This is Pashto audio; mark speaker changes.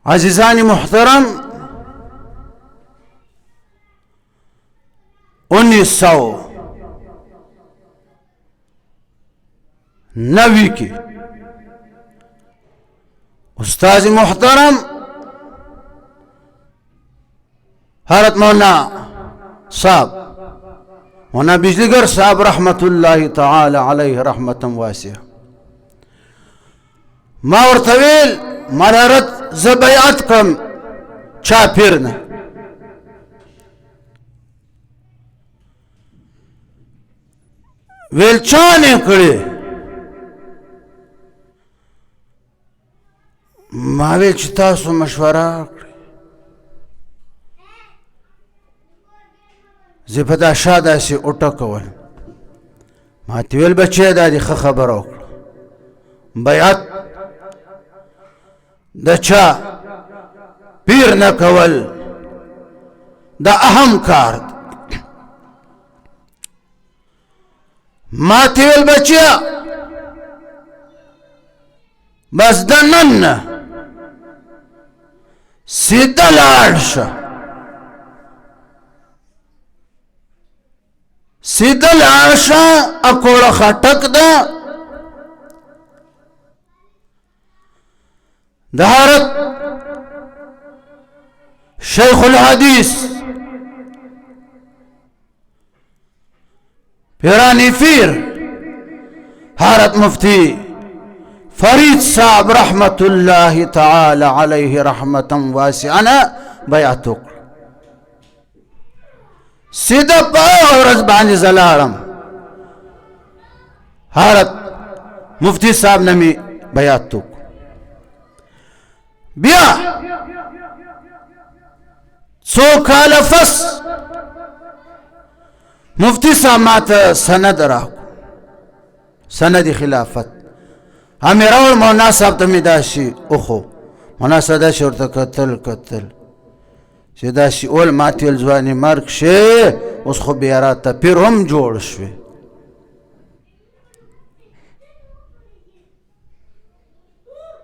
Speaker 1: عزیزان محترم 1990 کی استاد محترم حضرت مولانا صاحب مولانا بجلیگر صاحب رحمت اللہ تعالی علیہ رحمتا واسعہ ما ورطویل مرارت زبیعت کم چا پیرنا ویل چانے کڑے ما ویل چی تاسو مشورہ کڑے زی پدا شادا سی اٹھا کول ما تیویل بچے دا دی خبر اوکڑ بیعت دا چا پیر نہ کول دا اہم کار ما تیویل بچیا بس دا نن سیدھا لاڑشا سیدھا لاڑشا اکوڑا خٹک دا دهارت شيخ الحديث پیرانی فیر حضرت مفتی فرید صاحب رحمت اللہ تعالی علیہ رحمتا واسعا بیعتو سیدھا پاورز بانی زلالم حضرت مفتی صاحب نمی بیعتو بیا سو کال فس مفتی صاحب ماتا سند راکو سند خلافت ہمیں راول مولانا صاحب تمی داشی اخو مولانا صاحب داشی ورطا قتل چی داشی اول ماتی الزوانی مرک شے اس خو بیاراتا پھر ہم جوڑ شوے